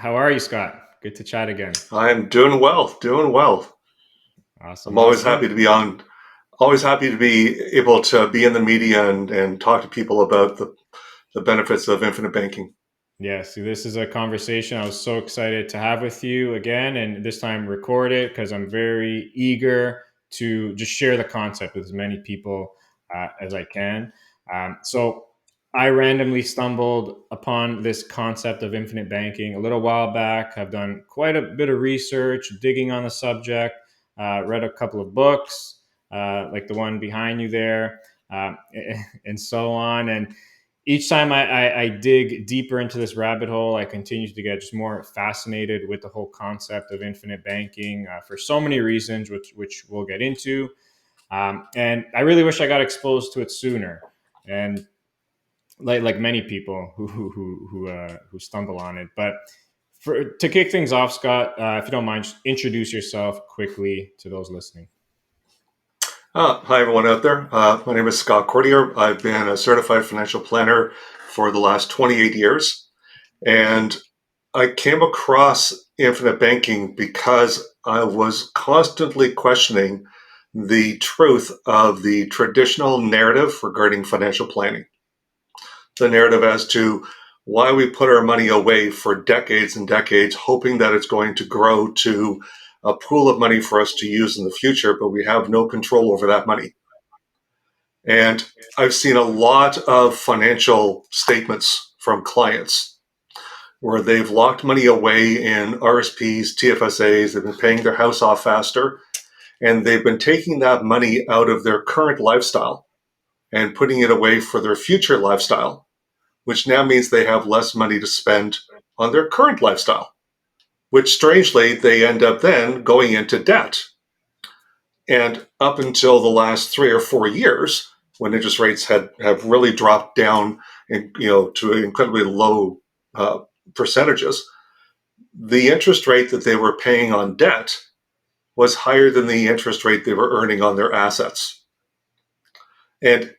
How are you, Scott? Good to chat again. I'm doing well, doing well. I'm Awesome, always awesome. happy to be on, always happy to be able to be in the media and talk to people about the benefits of infinite banking. Yeah, see, this is a conversation I was so excited to have with you again, and this time record it because I'm very eager to just share the concept with as many people as I can. So, I randomly stumbled upon this concept of infinite banking a little while back. I've done quite a bit of research, digging on the subject, read a couple of books, like the one behind you there, um, and so on. And each time I dig deeper into this rabbit hole, I continue to get just more fascinated with the whole concept of infinite banking for so many reasons, which we'll get into. And I really wish I got exposed to it sooner. And like many people who stumble on it, but to kick things off, Scott, if you don't mind, just introduce yourself quickly to those listening. Hi, everyone out there. My name is Scott Cordier. I've been a certified financial planner for the last 28 years. And I came across infinite banking because I was constantly questioning the truth of the traditional narrative regarding financial planning. The narrative as to why we put our money away for decades and decades, hoping that it's going to grow to a pool of money for us to use in the future, but we have no control over that money. And I've seen a lot of financial statements from clients where they've locked money away in RSPs, TFSAs, they've been paying their house off faster, and they've been taking that money out of their current lifestyle and putting it away for their future lifestyle, which now means they have less money to spend on their current lifestyle, which strangely they end up then going into debt. And up until the last 3 or 4 years, when interest rates have really dropped down to incredibly low uh, percentages, the interest rate that they were paying on debt was higher than the interest rate they were earning on their assets. And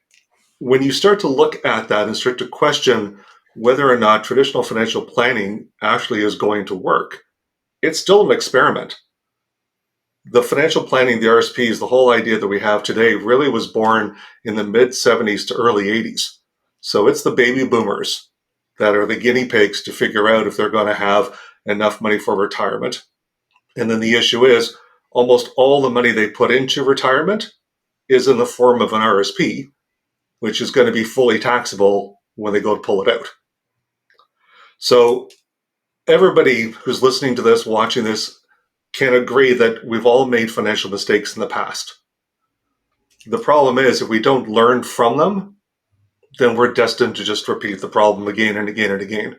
when you start to look at that and start to question whether or not traditional financial planning actually is going to work, it's still an experiment. The financial planning, the RSPs, the whole idea that we have today really was born in the mid 70s to early 80s. So it's the baby boomers that are the guinea pigs to figure out if they're going to have enough money for retirement. And then the issue is almost all the money they put into retirement is in the form of an RSP, which is going to be fully taxable when they go to pull it out. So everybody who's listening to this, watching this, can agree that we've all made financial mistakes in the past. The problem is, if we don't learn from them, then we're destined to just repeat the problem again and again and again.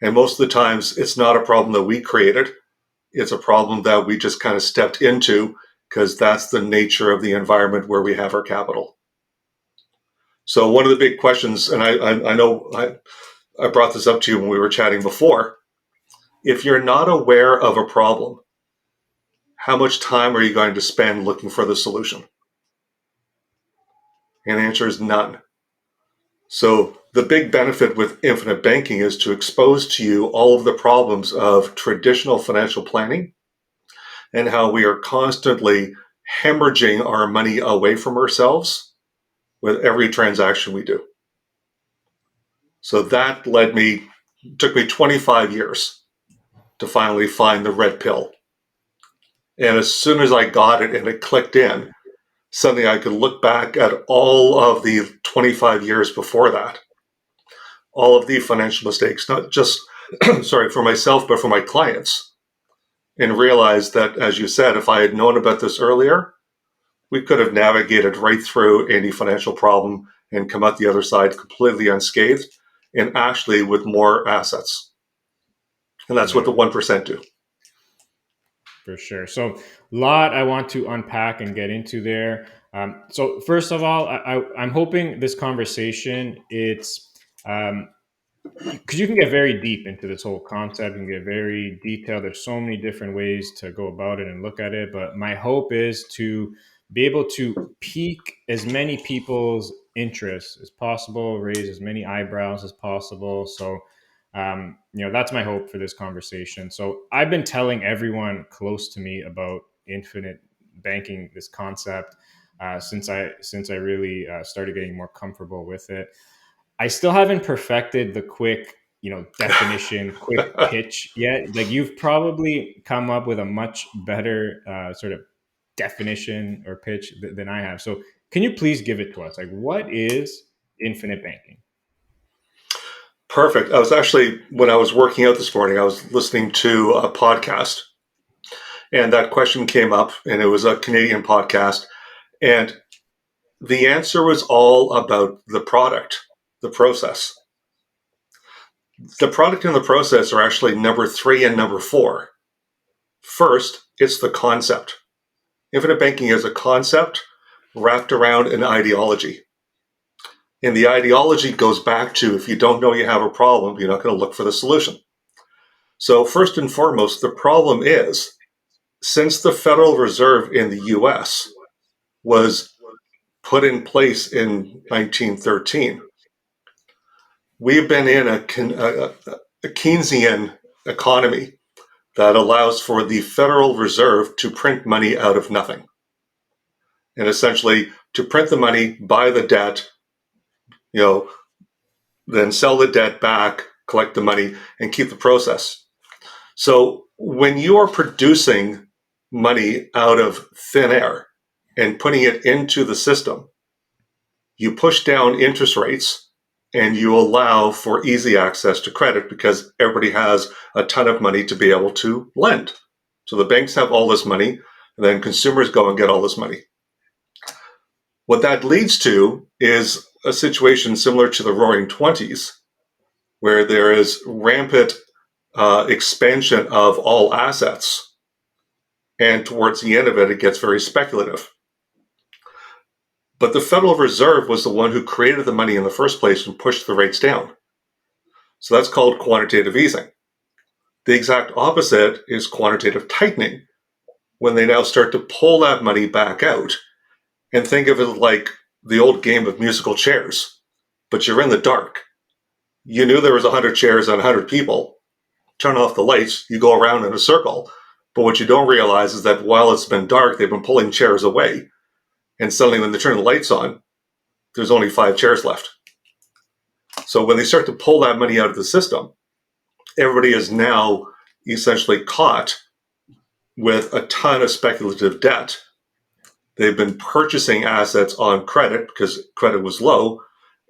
And most of the times, it's not a problem that we created. It's a problem that we just kind of stepped into because that's the nature of the environment where we have our capital. So one of the big questions, and I know I brought this up to you when we were chatting before, if you're not aware of a problem, how much time are you going to spend looking for the solution? And the answer is none. So the big benefit with infinite banking is to expose to you all of the problems of traditional financial planning and how we are constantly hemorrhaging our money away from ourselves with every transaction we do. So that took me 25 years to finally find the red pill. And as soon as I got it and it clicked in, suddenly I could look back at all of the 25 years before that, all of the financial mistakes, not just, sorry, for myself, but for my clients, and realize that, as you said, if I had known about this earlier, we could have navigated right through any financial problem and come out the other side completely unscathed and actually with more assets. And that's what Yeah, the 1% do. for sure. So, a lot I want to unpack and get into there. So, first of all, I'm hoping this conversation it's because you can get very deep into this whole concept and get very detailed. There's so many different ways to go about it and look at it. But my hope is to be able to pique as many people's interests as possible, raise as many eyebrows as possible. So That's my hope for this conversation. So I've been telling everyone close to me about infinite banking, this concept, since I really started getting more comfortable with it. I still haven't perfected the quick, definition, quick pitch yet. Like you've probably come up with a much better sort of definition or pitch than I have. So can you please give it to us? Like, what is infinite banking? Perfect. I was actually, when I was working out this morning, I was listening to a podcast, and that question came up, and it was a Canadian podcast. And the answer was all about the product, the process. The product and the process are actually number 3 and number 4. First, it's the concept. Infinite banking is a concept wrapped around an ideology. And the ideology goes back to, if you don't know you have a problem, you're not going to look for the solution. So, first and foremost, the problem is, since the Federal Reserve in the US was put in place in 1913, we've been in a Keynesian economy that allows for the Federal Reserve to print money out of nothing. And essentially, to print the money, buy the debt, then sell the debt back, collect the money, and keep the process. So when you are producing money out of thin air and putting it into the system, you push down interest rates and you allow for easy access to credit because everybody has a ton of money to be able to lend. So the banks have all this money, and then consumers go and get all this money. What that leads to is a situation similar to the Roaring Twenties, where there is rampant expansion of all assets. And towards the end of it, it gets very speculative. But the Federal Reserve was the one who created the money in the first place and pushed the rates down. So that's called quantitative easing. The exact opposite is quantitative tightening, when they now start to pull that money back out. And think of it like the old game of musical chairs, but you're in the dark. You knew there was 100 chairs and 100 people. Turn off the lights, you go around in a circle. But what you don't realize is that while it's been dark, they've been pulling chairs away. And suddenly when they turn the lights on, there's only 5 chairs left. So when they start to pull that money out of the system, everybody is now essentially caught with a ton of speculative debt. They've been purchasing assets on credit because credit was low,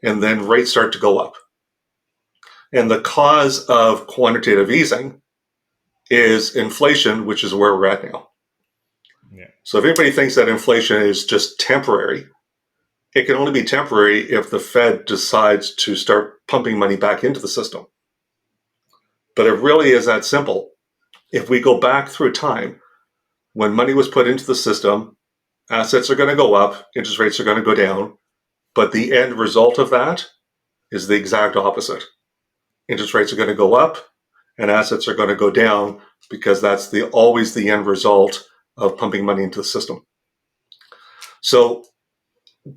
and then rates start to go up. And the cause of quantitative easing is inflation, which is where we're at now. Yeah. So if anybody thinks that inflation is just temporary, it can only be temporary if the Fed decides to start pumping money back into the system. But it really is that simple. If we go back through time, when money was put into the system, assets are going to go up, interest rates are going to go down, but the end result of that is the exact opposite. Interest rates are going to go up and assets are going to go down because that's always the end result of pumping money into the system. So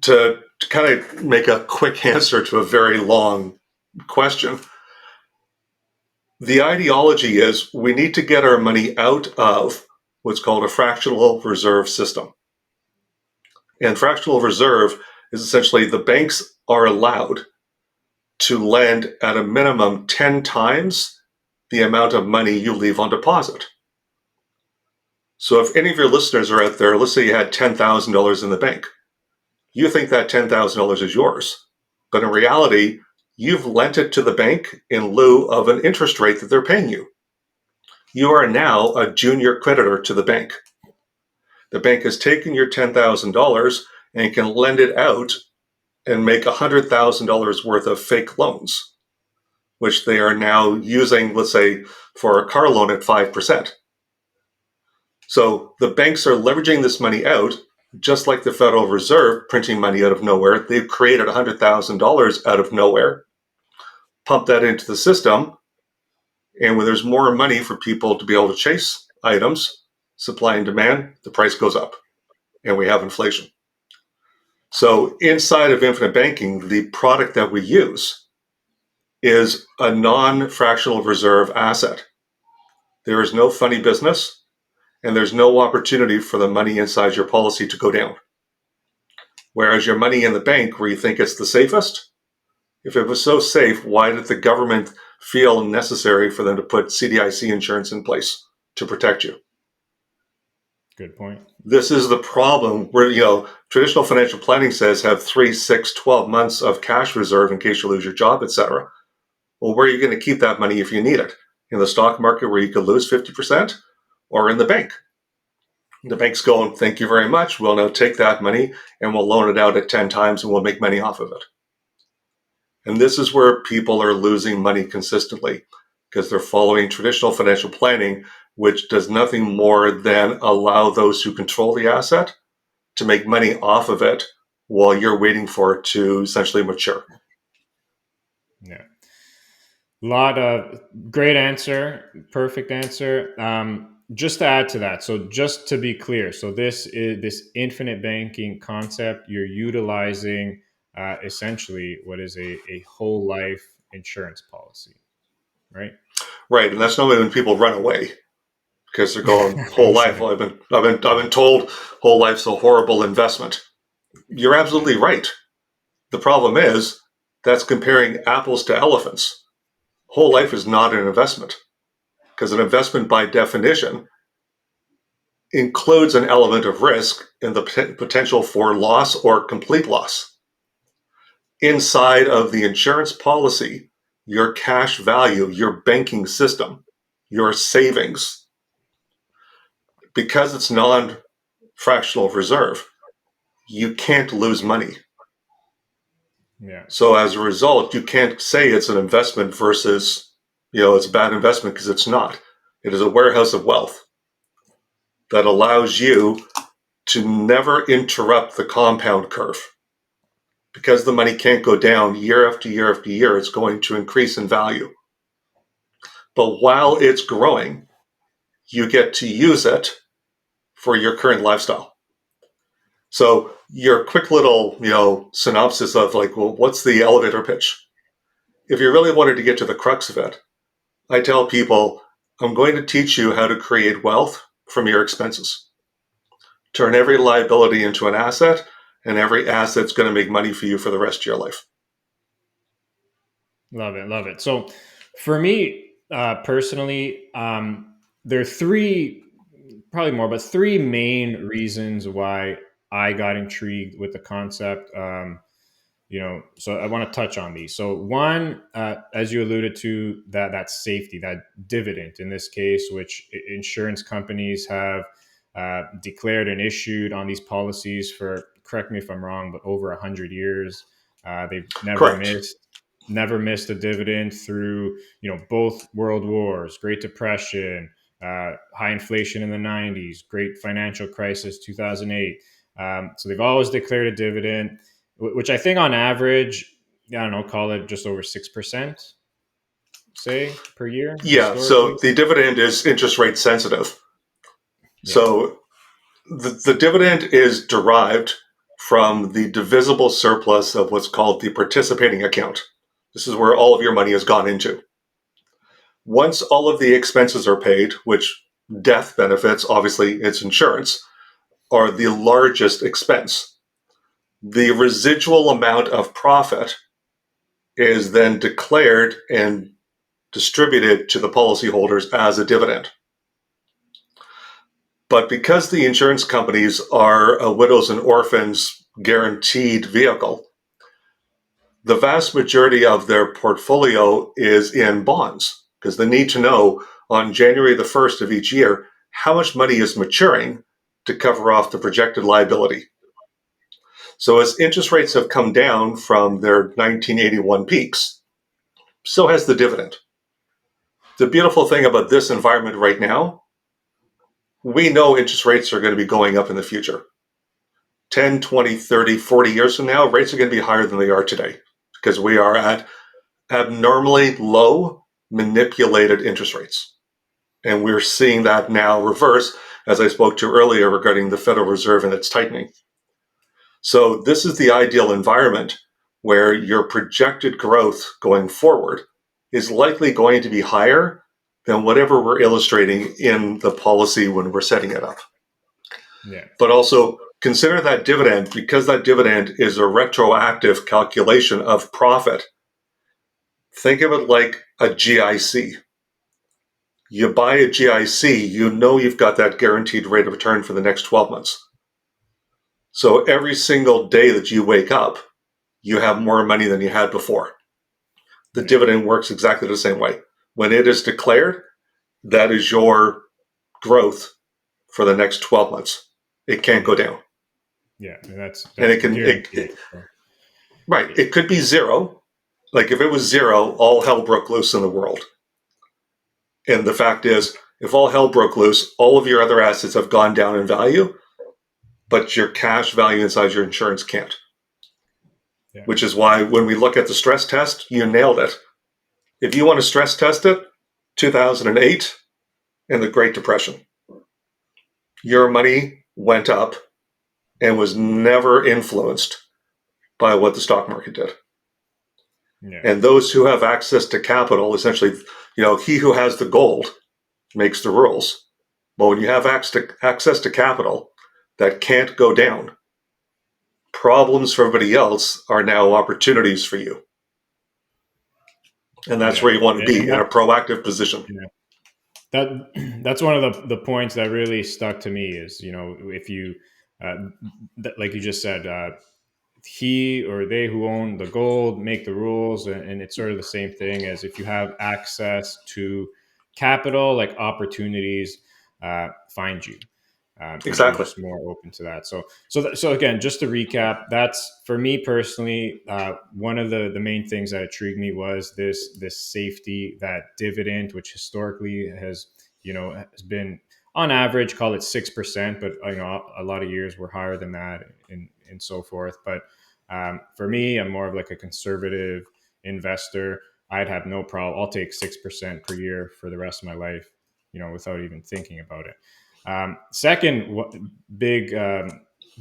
to kind of make a quick answer to a very long question, the ideology is we need to get our money out of what's called a fractional reserve system. And fractional reserve is essentially the banks are allowed to lend at a minimum 10 times the amount of money you leave on deposit. So if any of your listeners are out there, let's say you had $10,000 in the bank, you think that $10,000 is yours. But in reality, you've lent it to the bank in lieu of an interest rate that they're paying you. You are now a junior creditor to the bank. The bank has taken your $10,000 and can lend it out and make $100,000 worth of fake loans, which they are now using, let's say, for a car loan at 5%. So the banks are leveraging this money out, just like the Federal Reserve printing money out of nowhere. They've created $100,000 out of nowhere, pump that into the system, and when there's more money for people to be able to chase items, supply and demand, the price goes up, and we have inflation. So inside of infinite banking, the product that we use is a non-fractional reserve asset. There is no funny business, and there's no opportunity for the money inside your policy to go down. Whereas your money in the bank, where you think it's the safest, if it was so safe, why did the government feel necessary for them to put CDIC insurance in place to protect you? Good point. This is the problem where, traditional financial planning says have 3, 6, 12 months of cash reserve in case you lose your job, etc. Well, where are you going to keep that money if you need it? In the stock market where you could lose 50%, or in the bank? The bank's going, thank you very much. We'll now take that money and we'll loan it out at 10 times and we'll make money off of it. And this is where people are losing money consistently because they're following traditional financial planning, which does nothing more than allow those who control the asset to make money off of it while you're waiting for it to essentially mature. Yeah. Lot of great answer, perfect answer. Just to add to that, so just to be clear, so this is this infinite banking concept. You're utilizing essentially what is a whole life insurance policy, right? Right, and that's normally when people run away because they're going whole I'm life. sure. Well, I've been told whole life's a horrible investment. You're absolutely right. The problem is that's comparing apples to elephants. Whole life is not an investment because an investment by definition includes an element of risk and the potential for loss or complete loss. Inside of the insurance policy, your cash value, your banking system, your savings, because it's non-fractional reserve, you can't lose money. Yeah. So as a result, you can't say it's an investment versus, it's a bad investment because it's not. It is a warehouse of wealth that allows you to never interrupt the compound curve. Because the money can't go down year after year after year, it's going to increase in value. But while it's growing, you get to use it for your current lifestyle. So your quick little, synopsis of like, well, what's the elevator pitch? If you really wanted to get to the crux of it, I tell people, I'm going to teach you how to create wealth from your expenses. Turn every liability into an asset, and every asset's going to make money for you for the rest of your life. Love it, love it. So, for me personally, there are three, probably more, but three main reasons why I got intrigued with the concept. So I want to touch on these. So one, as you alluded to, that safety, that dividend in this case, which insurance companies have declared and issued on these policies for, correct me if I'm wrong, but over 100 years. They've Correct. never missed a dividend through both world wars, Great Depression, high inflation in the 90s, great financial crisis 2008. So they've always declared a dividend, which I think on average, I don't know, call it just over 6%, say, per year Yeah, so historically. the dividend is interest rate sensitive. Yeah. So the dividend is derived from the divisible surplus of what's called the participating account. This is where all of your money has gone into. Once all of the expenses are paid, which death benefits, obviously it's insurance, are the largest expense, the residual amount of profit is then declared and distributed to the policyholders as a dividend. But because the insurance companies are a widows and orphans guaranteed vehicle, the vast majority of their portfolio is in bonds because they need to know on January the 1st of each year how much money is maturing to cover off the projected liability. So as interest rates have come down from their 1981 peaks, so has the dividend. The beautiful thing about this environment right now, we know interest rates are going to be going up in the future. 10, 20, 30, 40 years from now, rates are going to be higher than they are today because we are at abnormally low manipulated interest rates. And we're seeing that now reverse, as I spoke to earlier regarding the Federal Reserve and its tightening. So this is the ideal environment where your projected growth going forward is likely going to be higher than whatever we're illustrating in the policy when we're setting it up. Yeah. But also consider that dividend, because that dividend is a retroactive calculation of profit. Think of it like a GIC. You buy a GIC, you know you've got that guaranteed rate of return for the next 12 months. So every single day that you wake up, you have more money than you had before. The Yeah. dividend works exactly the same way. When it is declared, that is your growth for the next 12 months. It can't go Yeah. down. Yeah. And And that's guaranteed. So, right, it could be zero. Like if it was zero, all hell broke loose in the world. And the fact is, if all hell broke loose, all of your other assets have gone down in value, but your cash value inside your insurance can't. yeah. Which is why when we look at the stress test, you nailed it. If you want to stress test it, 2008 and the Great Depression, your money went up and was never influenced by what the stock market did. Yeah. And those who have access to capital, essentially, he who has the gold makes the rules. But when you have access to capital that can't go down, problems for everybody else are now opportunities for you. And that's Yeah. where you want to be, And in a that, proactive position. yeah, that's one of the points that really stuck to me is, if you, uh, like you just said, he or they who own the gold make the rules, and it's sort of the same thing as if you have access to capital, like opportunities find you. You're Exactly. just more open to that. So again, just to recap, that's for me personally. One of the main things that intrigued me was this safety, that dividend, which historically has been on average, call it 6%, but a lot of years were higher than that, and so forth. But for me, I'm more of like a conservative investor. I'd have no problem. I'll take 6% per year for the rest of my life, without even thinking about it. Second, big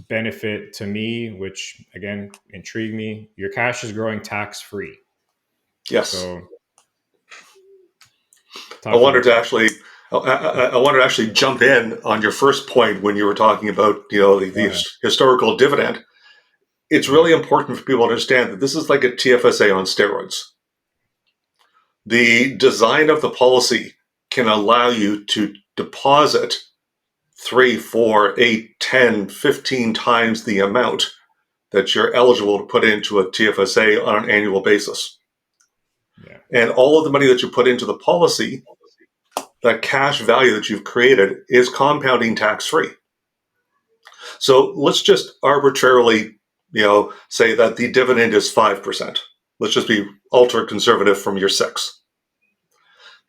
benefit to me, which again intrigued me, your cash is growing tax free. Yes. So I talk wanted about to that. actually, I wanted to actually jump in on your first point when you were talking about, Go the ahead. historical dividend. It's Yeah, really important for people to understand that this is like a TFSA on steroids. The design of the policy can allow you to deposit 3, 4, 8, 10, 15 times the amount that you're eligible to put into a TFSA on an annual basis. yeah, And all of the money that you put into the policy, that cash value that you've created, is compounding tax free. So let's just arbitrarily, say that the dividend is 5%. Let's just be ultra conservative from your 6.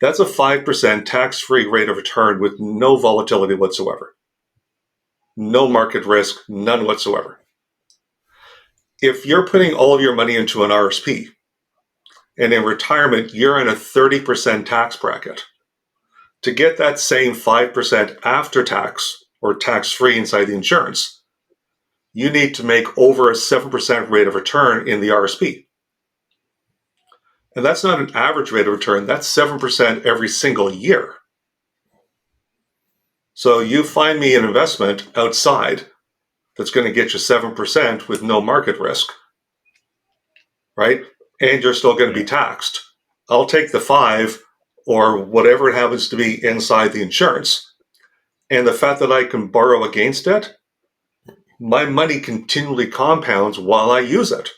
That's a 5% tax free rate of return with no volatility whatsoever, no market risk, none whatsoever. If you're putting all of your money into an RSP and in retirement, you're in a 30% tax bracket, to get that same 5% after tax or tax free inside the insurance, you need to make over a 7% rate of return in the RSP. And that's not an average rate of return, that's 7% every single year. So you find me an investment outside that's going to get you 7% with no market risk, right? And you're still going to yeah, be taxed. I'll take the 5 or whatever it happens to be inside the insurance. And the fact that I can borrow against it, my money continually compounds while I use it.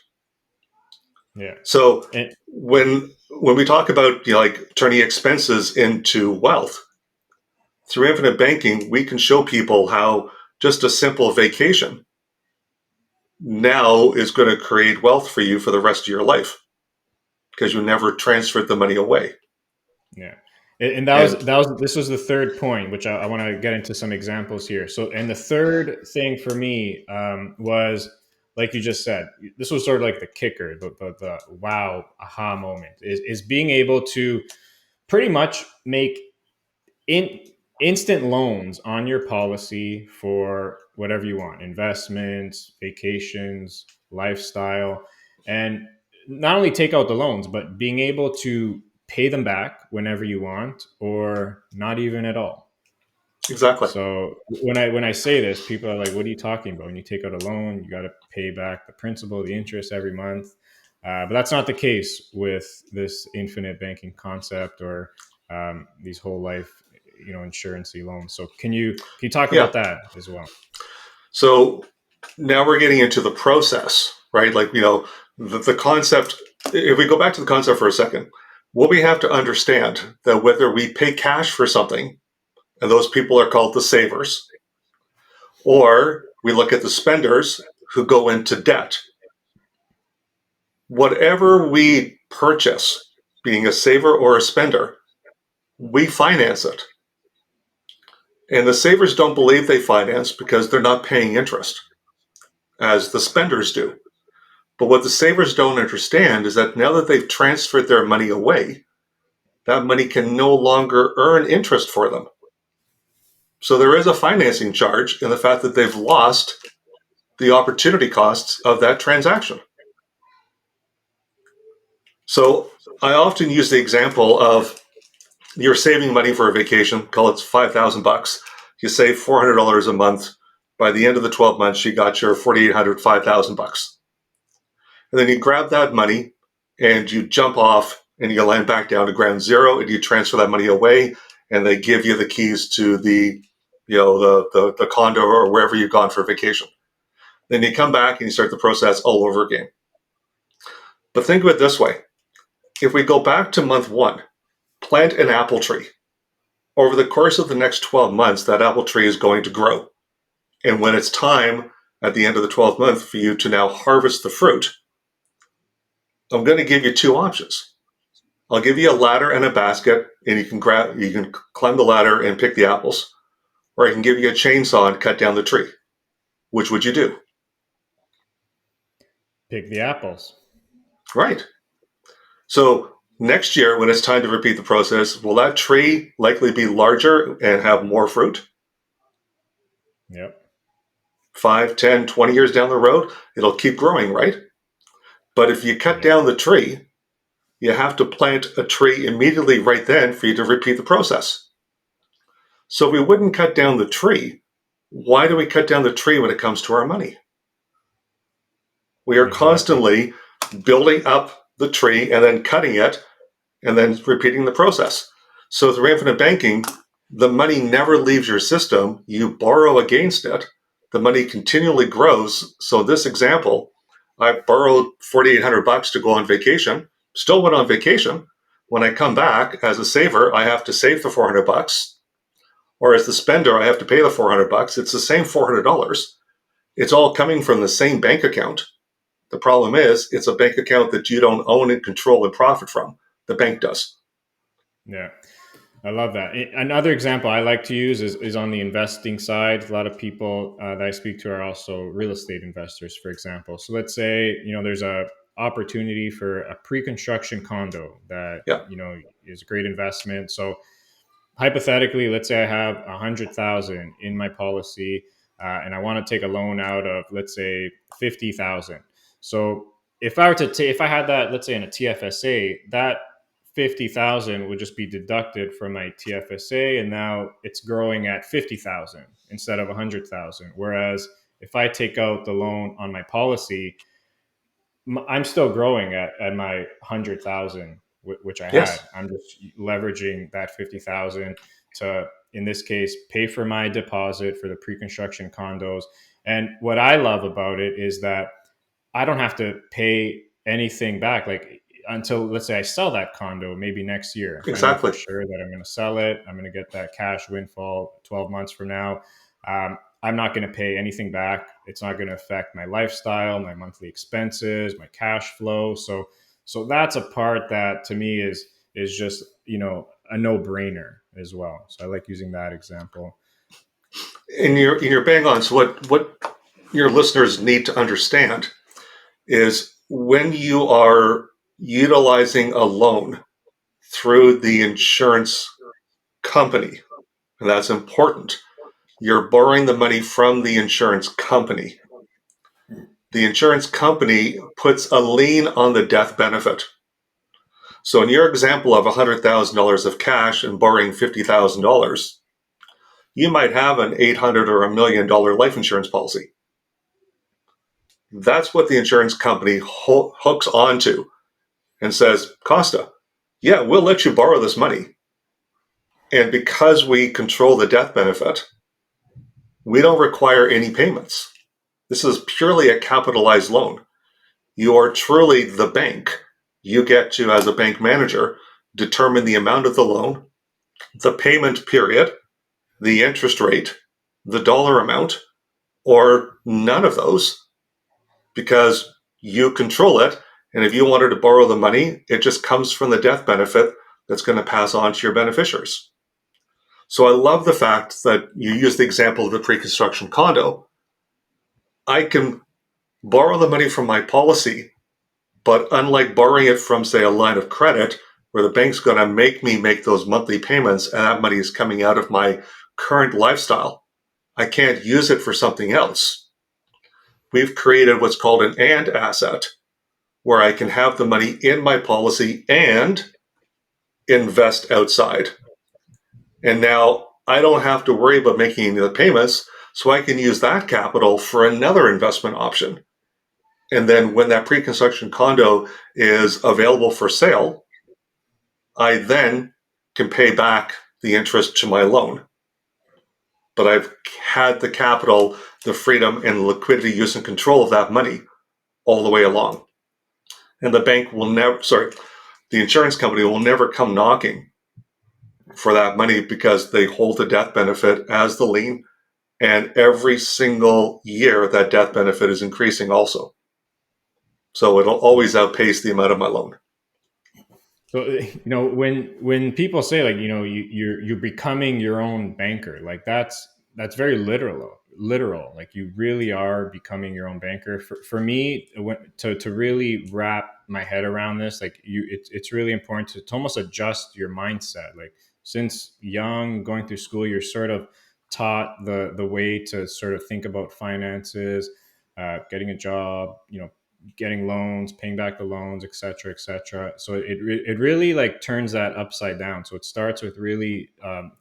yeah. So And when we talk about like turning expenses into wealth through infinite banking, we can show people how just a simple vacation now is going to create wealth for you for the rest of your life because you never transferred the money away. yeah, and And this was the third point, which I want to get into some examples here. So, and the third thing for me was, like you just said, this was sort of like the kicker, the wow aha moment is being able to pretty much make in instant loans on your policy for whatever you want, investments, vacations, lifestyle, and not only take out the loans, but being able to pay them back whenever you want or not even at all. Exactly. So when I say this, people are like, "What are you talking about? When you take out a loan, you got to pay back the principal, the interest every month." But that's not the case with this infinite banking concept or these whole life, insurance loans. So can you talk Yeah. about that as well? So now we're getting into the process, right? Like, the concept, if we go back to the concept for a second, what we have to understand that whether we pay cash for something, and those people are called the savers, or we look at the spenders who go into debt, whatever we purchase, being a saver or a spender, we finance it. And the savers don't believe they finance because they're not paying interest, as the spenders do. But what the savers don't understand is that now that they've transferred their money away, that money can no longer earn interest for them. So there is a financing charge in the fact that they've lost the opportunity costs of that transaction. So I often use the example of you're saving money for a vacation, call it 5,000 bucks. You save $400 a month. By the end of the 12 months, you got your 4,800, 5,000 bucks. And then you grab that money and you jump off and you land back down to ground zero and you transfer that money away and they give you the keys to the condo or wherever you've gone for vacation. Then you come back and you start the process all over again. But think of it this way. If we go back to month one, plant an apple tree. Over the course of the next 12 months, that apple tree is going to grow. And when it's time at the end of the 12th month for you to now harvest the fruit, I'm going to give you two options. I'll give you a ladder and a basket, and you can climb the ladder and pick the apples, or I can give you a chainsaw and cut down the tree. Which would you do? Pick the apples. Right. So next year, when it's time to repeat the process, will that tree likely be larger and have more fruit? Yep. 5, 10, 20 years down the road, it'll keep growing, right? But if you cut Yep. down the tree, you have to plant a tree immediately right then for you to repeat the process. So if we wouldn't cut down the tree, why do we cut down the tree when it comes to our money? We are Exactly. constantly building up the tree and then cutting it and then repeating the process. So through infinite banking, the money never leaves your system. You borrow against it. The money continually grows. So this example, I borrowed 4,800 bucks to go on vacation, still went on vacation. When I come back as a saver, I have to save the 400 bucks. Or as the spender, I have to pay the 400 bucks. It's the same $400. It's all coming from the same bank account. The problem is, it's a bank account that you don't own and control and profit from. The bank does. Yeah. I love that. Another example I like to use is on the investing side. A lot of people that I speak to are also real estate investors, for example. So let's say there's a opportunity for a pre-construction condo that Yeah. is a great investment. So hypothetically, let's say I have 100,000 in my policy, and I want to take a loan out of, let's say, 50,000. So if I had that, let's say in a TFSA, that 50,000 would just be deducted from my TFSA, and now it's growing at 50,000 instead of 100,000. Whereas if I take out the loan on my policy, I'm still growing at my 100,000, which I had. Yes. I'm just leveraging that 50,000 to, in this case, pay for my deposit for the pre-construction condos. And what I love about it is that I don't have to pay anything back. Like until, let's say, I sell that condo maybe next year. If I know for Exactly. sure that I'm going to sell it, I'm going to get that cash windfall 12 months from now. I'm not going to pay anything back. It's not going to affect my lifestyle, my monthly expenses, my cash flow. So that's a part that to me is just a no brainer as well. So I like using that example. And you're bang on. So what your listeners need to understand is when you are utilizing a loan through the insurance company, and that's important. You're borrowing the money from the insurance company. The insurance company puts a lien on the death benefit. So in your example of $100,000 of cash and borrowing $50,000, you might have an $800 or $1 million life insurance policy. That's what the insurance company hooks onto and says, Costa, yeah, we'll let you borrow this money. And because we control the death benefit, we don't require any payments. This is purely a capitalized loan. You are truly the bank. You get to, as a bank manager, determine the amount of the loan, the payment period, the interest rate, the dollar amount, or none of those, because you control it. And if you wanted to borrow the money, it just comes from the death benefit that's going to pass on to your beneficiaries. So I love the fact that you use the example of the pre-construction condo. I can borrow the money from my policy, but unlike borrowing it from, say, a line of credit, where the bank's going to make me make those monthly payments and that money is coming out of my current lifestyle, I can't use it for something else. We've created what's called an and asset, where I can have the money in my policy and invest outside. And now I don't have to worry about making the payments, so I can use that capital for another investment option. And then when that pre-construction condo is available for sale, I then can pay back the interest to my loan. But I've had the capital, the freedom, and the liquidity, use, and control of that money all the way along. And the insurance company will never come knocking for that money, because they hold the death benefit as the lien. And every single year, that death benefit is increasing also. So it'll always outpace the amount of my loan. So when people say, like, you're becoming your own banker, like that's very literal. Like, you really are becoming your own banker. For me, to really wrap my head around this, like, it's really important to almost adjust your mindset. Like, since young, going through school, you're sort of taught the way to sort of think about finances, getting a job, getting loans, paying back the loans, et cetera, et cetera. So it really, like, turns that upside down. So it starts with really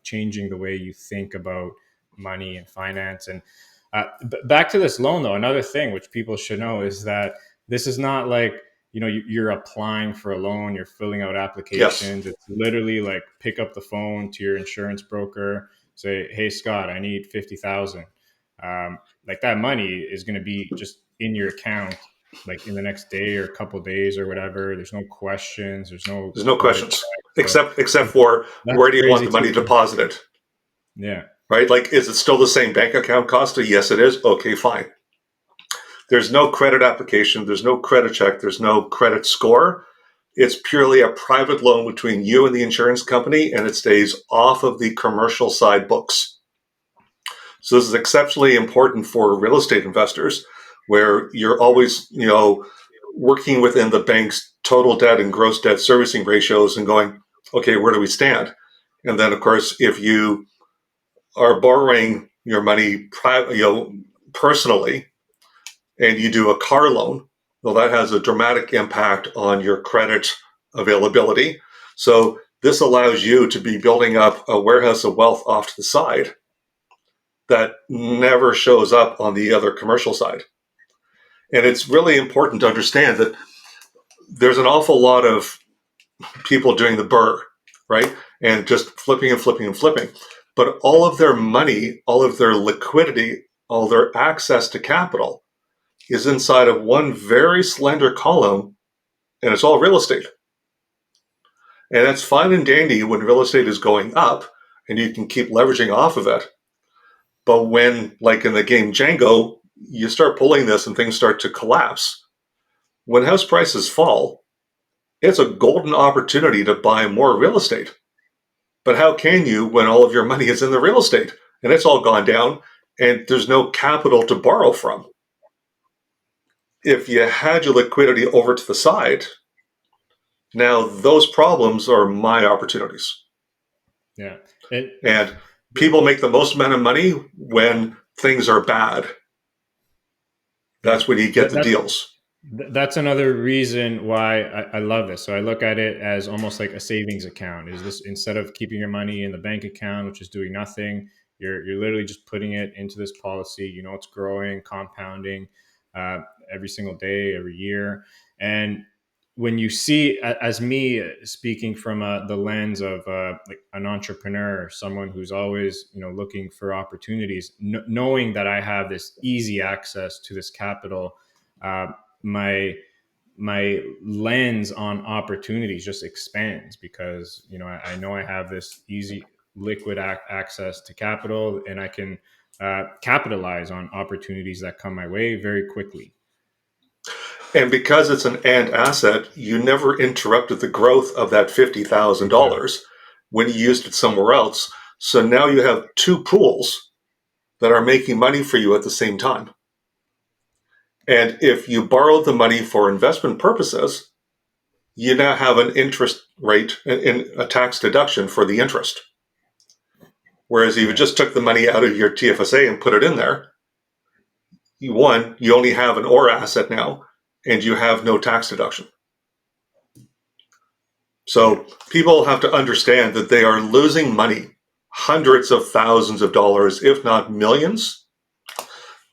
changing the way you think about money and finance. And back to this loan, though, another thing which people should know is that this is not like, you're applying for a loan, you're filling out Yes, applications. It's literally like, pick up the phone to your insurance broker, say, hey, Scott, I need 50,000. Like, that money is going to be just in your account, like, in the next day or a couple days or whatever. There's no questions. There's no there's no credit questions, check. So except for that's where do you want crazy the money too. deposited, Yeah. right? Like, is it still the same bank account, Costa? Yes, it is. Okay, fine. There's no credit application. There's no credit check. There's no credit score. It's purely a private loan between you and the insurance company, and it stays off of the commercial side books. So this is exceptionally important for real estate investors, where you're always, working within the bank's total debt and gross debt servicing ratios and going, okay, where do we stand? And then, of course, if you are borrowing your money personally, and you do a car loan, well, that has a dramatic impact on your credit availability. So this allows you to be building up a warehouse of wealth off to the side that never shows up on the other commercial side. And it's really important to understand that there's an awful lot of people doing the burr, right? And just flipping and flipping and flipping. But all of their money, all of their liquidity, all their access to capital is inside of one very slender column, and it's all real estate. And that's fine and dandy when real estate is going up and you can keep leveraging off of it. But when, like in the game Django, you start pulling this and things start to collapse, when house prices fall, it's a golden opportunity to buy more real estate. But how can you when all of your money is in the real estate and it's all gone down and there's no capital to borrow from? If you had your liquidity over to the side, now those problems are my opportunities. Yeah. And And people make the most amount of money when things are bad. yeah, That's when you get that, the that's deals. That's another reason why I love this. So I look at it as almost like a savings account. Is this, instead of keeping your money in the bank account, which is doing nothing, you're literally just putting it into this policy. You know, it's growing, compounding uh, every single day, every year. And when you see, as me speaking from the lens of like an entrepreneur, someone who's always, you know, looking for opportunities, knowing that I have this easy access to this capital, uh, my my lens on opportunities just expands, because you know I know I have this easy liquid access to capital, and I can capitalize on opportunities that come my way very quickly. And because it's an and asset, you never interrupted the growth of that Exactly. $50,000 when you used it somewhere else. So now you have two pools that are making money for you at the same time. And if you borrowed the money for investment purposes, you now have an interest rate in a tax deduction for the interest. Whereas if you Yeah. just took the money out of your TFSA and put it in there, you only have an or asset now, and you have no tax deduction. Yeah. So people have to understand that they are losing money, hundreds of thousands of dollars, if not millions,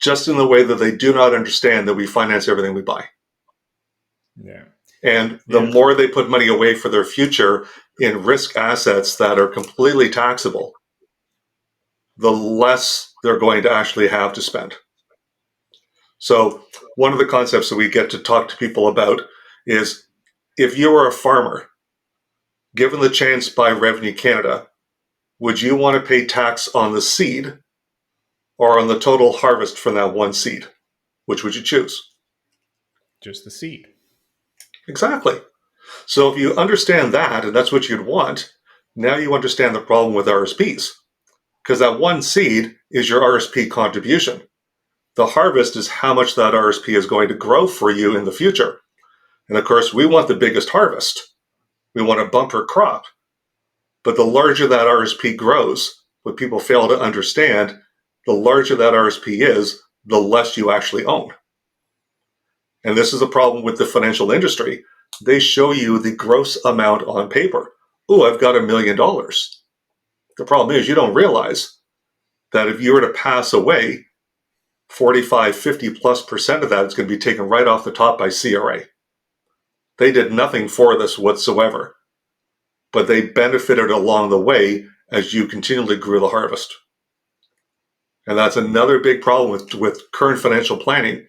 just in the way that they do not understand that we finance everything we buy. Yeah. And the Yeah. more they put money away for their future in risk assets that are completely taxable, the less they're going to actually have to spend. So, one of the concepts that we get to talk to people about is if you were a farmer, given the chance by Revenue Canada, would you want to pay tax on the seed or on the total harvest from that one seed? Which would you choose? Just the seed. Exactly. So if you understand that, and that's what you'd want, now you understand the problem with RSPs. Because that one seed is your RSP contribution. The harvest is how much that RSP is going to grow for you in the future. And of course, we want the biggest harvest. We want a bumper crop. But the larger that RSP grows, what people fail to understand, the larger that RSP is, the less you actually own. And this is a problem with the financial industry. They show you the gross amount on paper. Oh, I've got $1 million. The problem is you don't realize that if you were to pass away, 45, 50+% of that is going to be taken right off the top by CRA. They did nothing for this whatsoever, but they benefited along the way as you continually grew the harvest. And that's another big problem with current financial planning.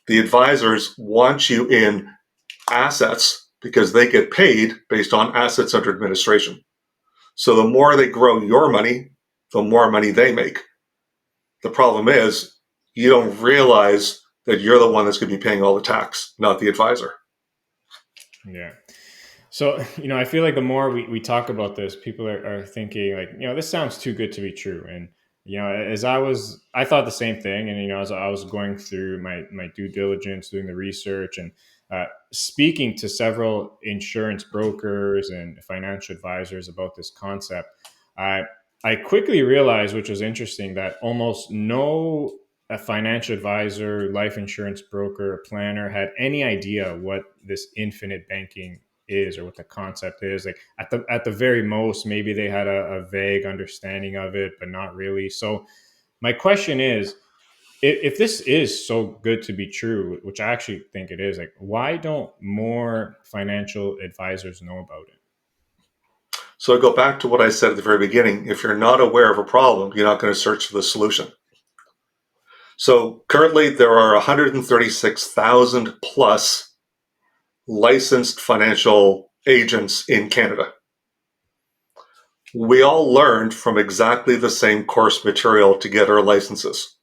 The advisors want you in assets because they get paid based on assets under administration. So the more they grow your money, the more money they make. The problem is you don't realize that you're the one that's going to be paying all the tax, not the advisor. Yeah. So, you know, I feel like the more we talk about this, people are thinking like, you know, this sounds too good to be true. And, you know, I thought the same thing. And, you know, as I was going through my due diligence, doing the research, and speaking to several insurance brokers and financial advisors about this concept, I, I quickly realized, which was interesting, that almost no a financial advisor, life insurance broker, planner had any idea what this infinite banking is, or what the concept is. Like at the very most, maybe they had a vague understanding of it, but not really. So my question is, if this is so good to be true, which I actually think it is, like why don't more financial advisors know about it? So I go back to what I said at the very beginning. If you're not aware of a problem, you're not going to search for the solution. So currently, there are 136,000 plus licensed financial agents in Canada. We all learned from exactly the same course material to get our licenses.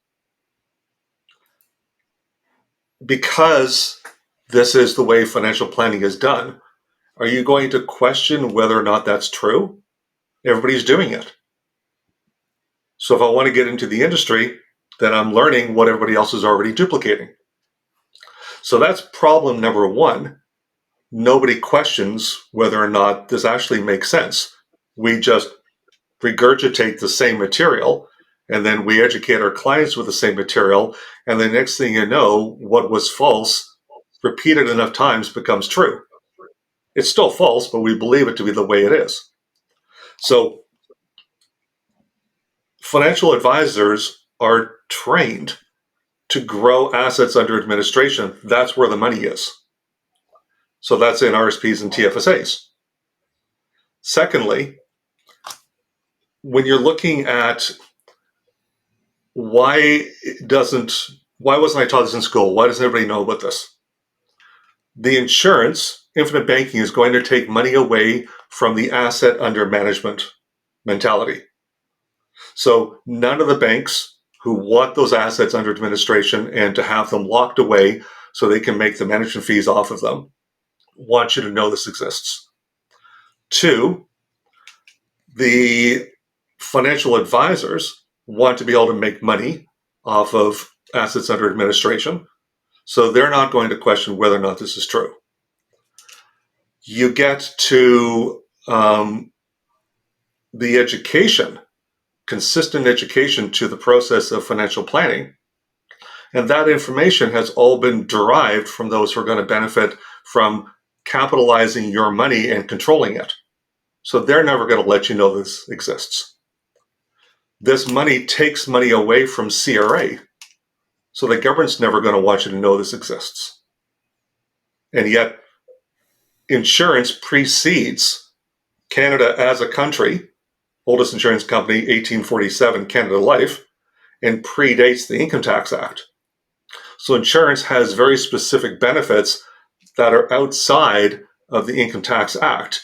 Because this is the way financial planning is done, are you going to question whether or not that's true? Everybody's doing it. So if I want to get into the industry, then I'm learning what everybody else is already duplicating. So that's problem number one. Nobody questions whether or not this actually makes sense. We just regurgitate the same material, and then we educate our clients with the same material. And the next thing you know, what was false repeated enough times becomes true. It's still false, but we believe it to be the way it is. So financial advisors are trained to grow assets under administration. That's where the money is. So that's in RSPs and TFSAs. Secondly, when you're looking at why wasn't I taught this in school? Why doesn't everybody know about this? The insurance, infinite banking, is going to take money away from the asset under management mentality. So none of the banks who want those assets under administration and to have them locked away so they can make the management fees off of them want you to know this exists. Two, the financial advisors want to be able to make money off of assets under administration, so they're not going to question whether or not this is true. You get to the education, consistent education to the process of financial planning, and that information has all been derived from those who are going to benefit from capitalizing your money and controlling it. So they're never going to let you know this exists. This money takes money away from CRA. So the government's never going to want you to know this exists. And yet, insurance precedes Canada as a country, oldest insurance company, 1847, Canada Life, and predates the Income Tax Act. So insurance has very specific benefits that are outside of the Income Tax Act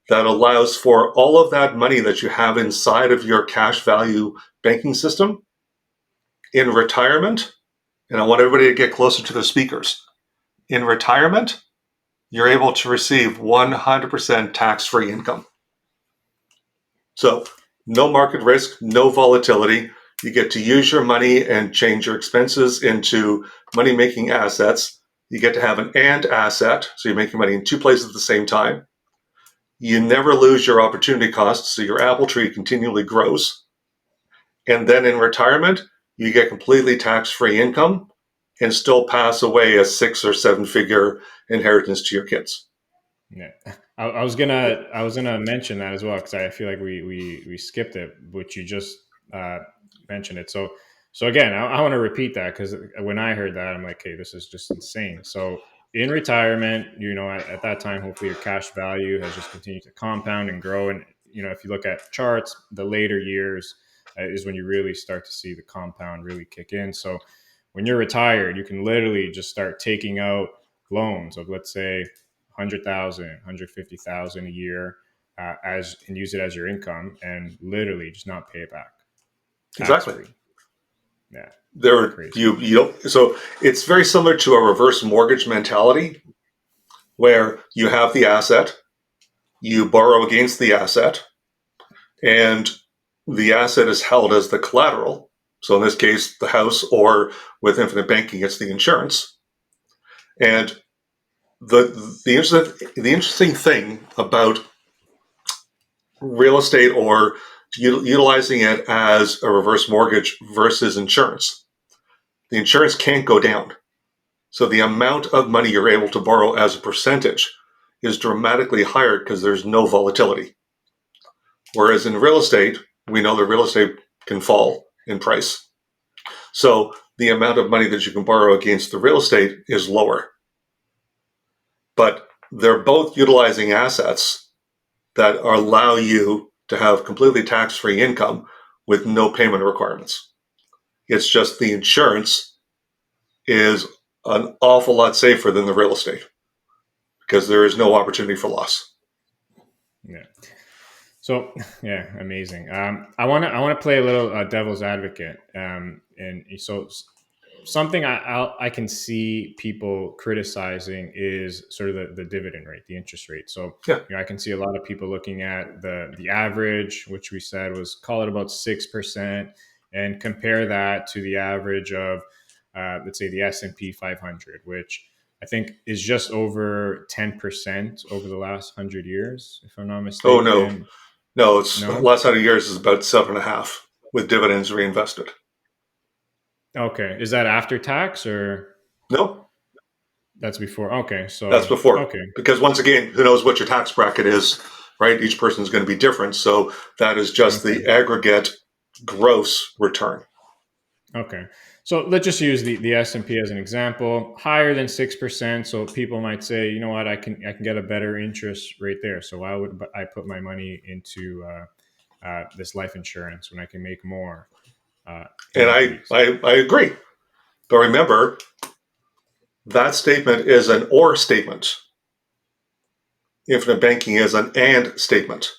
that allows for all of that money that you have inside of your cash value banking system in retirement. And I want everybody to get closer to the speakers. In retirement, you're able to receive 100% tax-free income. So no market risk, no volatility. You get to use your money and change your expenses into money-making assets. You get to have an and asset, so you're making money in two places at the same time. You never lose your opportunity costs, so your apple tree continually grows. And then in retirement, you get completely tax-free income and still pass away a 6 or 7 figure inheritance to your kids. Yeah, I was gonna mention that as well because I feel like we skipped it, but you just uh, mentioned it. So again, I want to repeat that because when I heard that, I'm like, hey, this is just insane. So in retirement, at that time, hopefully your cash value has just continued to compound and grow. And if you look at charts, the later years is when you really start to see the compound really kick in. So when you're retired, you can literally just start taking out loans of, let's say, 100,000, 150,000 a year, and use it as your income and literally just not pay it back tax Exactly. free. Yeah, crazy. So it's very similar to a reverse mortgage mentality where you have the asset, you borrow against the asset, and the asset is held as the collateral. So in this case, the house, or with infinite banking, it's the insurance. And the interesting thing about real estate or utilizing it as a reverse mortgage versus insurance, the insurance can't go down. So the amount of money you're able to borrow as a percentage is dramatically higher because there's no volatility. Whereas in real estate, we know that real estate can fall in price. So the amount of money that you can borrow against the real estate is lower. But they're both utilizing assets that allow you to have completely tax-free income with no payment requirements. It's just the insurance is an awful lot safer than the real estate because there is no opportunity for loss. Yeah. So yeah, amazing. I want to play a little devil's advocate, and so something I can see people criticizing is sort of the dividend rate, the interest rate. So Yeah, I can see a lot of people looking at the average, which we said was, call it about 6%, and compare that to the average of let's say the S&P 500, which I think is just over 10% over the last 100 years, if I'm not Oh no, mistaken. no! It's the No. last 100 years is about 7.5 with dividends reinvested. Okay, is that after tax or? No, That's before. Okay. That's So, before. okay. Because once again, who knows what your tax bracket is, right? Each person's going to be different. So that is just Okay. the aggregate gross return. Okay. So let's just use the S&P as an example, higher than 6%. So people might say, you know what, I can get a better interest rate there. So why would I put my money into this life insurance when I can make more And increase? I agree. But remember, that statement is an or statement. Infinite banking is an and statement.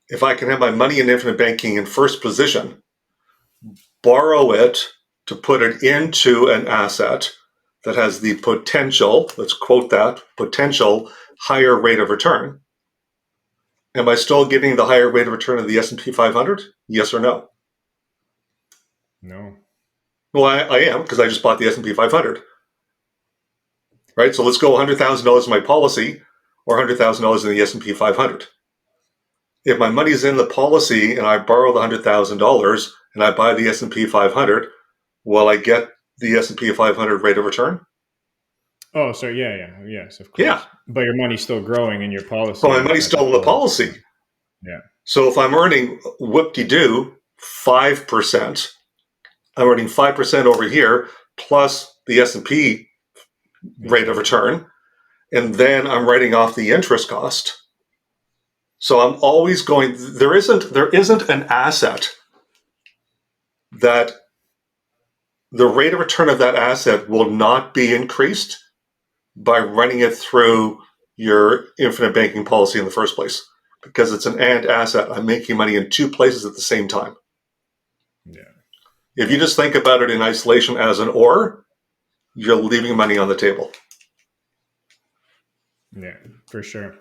If I can have my money in infinite banking in first position, borrow it to put it into an asset that has the potential, let's quote that, potential higher rate of return. Am I still getting the higher rate of return of the S&P 500? Yes or no? No. Well, I am because I just bought the S&P 500, right? So let's go $100,000 in my policy or $100,000 in the S&P 500. If my money's in the policy and I borrow the $100,000 and I buy the S&P 500, will I get the S&P 500 rate of return? Oh, so yeah. Yes, of Yeah, course. But your money's still growing in your but my policy money's at the still in the policy. policy. Yeah. So if I'm earning whoop-de-doo 5%, I'm earning 5% over here plus the S&P rate of Inflation. return, and then I'm writing off the interest cost. So I'm always going. There isn't an asset that the rate of return of that asset will not be increased by running it through your infinite banking policy in the first place, because it's an and asset. I'm making money in two places at the same time. Yeah. If you just think about it in isolation as an or, you're leaving money on the table. Yeah, for sure.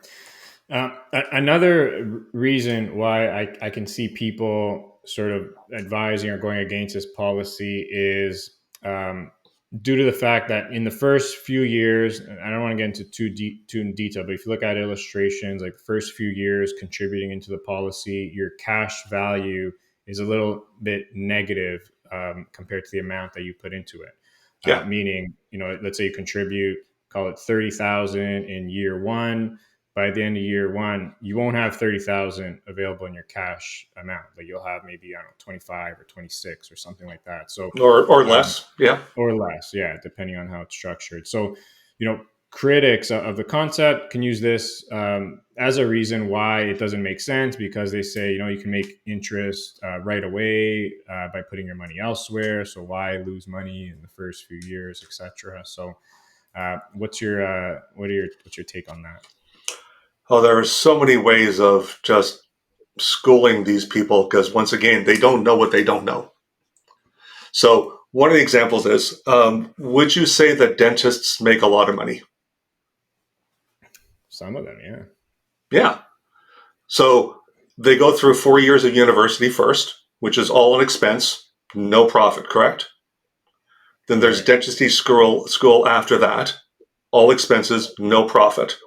Another reason why I can see people sort of advising or going against this policy is due to the fact that in the first few years, and I don't want to get into too in detail, but if you look at illustrations, like the first few years contributing into the policy, your cash value is a little bit negative compared to the amount that you put into it. Yeah. Meaning, let's say you contribute, call it 30,000 in year one. By the end of year one, you won't have 30,000 available in your cash amount, but you'll have maybe, I don't know, 25 or 26 or something like that. So, Or um, less. Yeah. or less, yeah, depending on how it's structured. So, critics of the concept can use this as a reason why it doesn't make sense, because they say, you can make interest right away by putting your money elsewhere. So why lose money in the first few years, etc. So, what's your take on that? Oh, there are so many ways of just schooling these people because, once again, they don't know what they don't know. So, one of the examples is would you say that dentists make a lot of money? Some of them, yeah. Yeah. So, they go through 4 years of university first, which is all an expense, no profit, correct? Then there's Right. dentistry school after that, all expenses, no profit.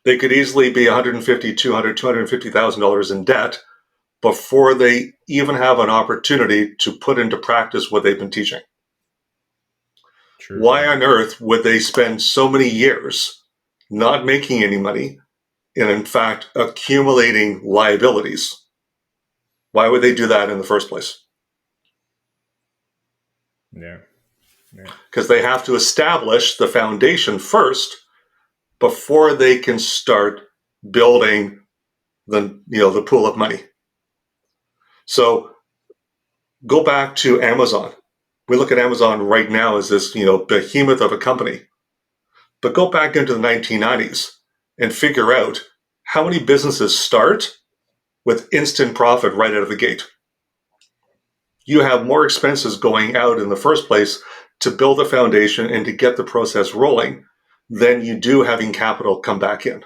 They could easily be 150, 200, $250,000 in debt before they even have an opportunity to put into practice what they've been teaching. True, Why yeah. on earth would they spend so many years not making any money and, in fact, accumulating liabilities? Why would they do that in the first place? Yeah. Yeah. Because they have to establish the foundation first before they can start building the pool of money. So go back to Amazon. We look at Amazon right now as this behemoth of a company. But go back into the 1990s and figure out how many businesses start with instant profit right out of the gate. You have more expenses going out in the first place to build a foundation and to get the process rolling than you do having capital come back in.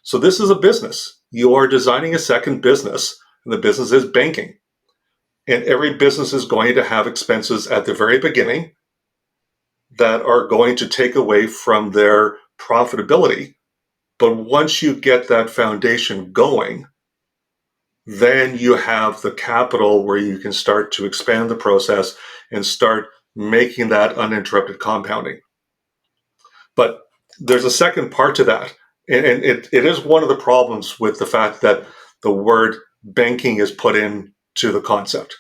So this is a business. You are designing a second business, and the business is banking. And every business is going to have expenses at the very beginning that are going to take away from their profitability. But once you get that foundation going, then you have the capital where you can start to expand the process and start making that uninterrupted compounding. But there's a second part to that. And it is one of the problems with the fact that the word banking is put into the concept.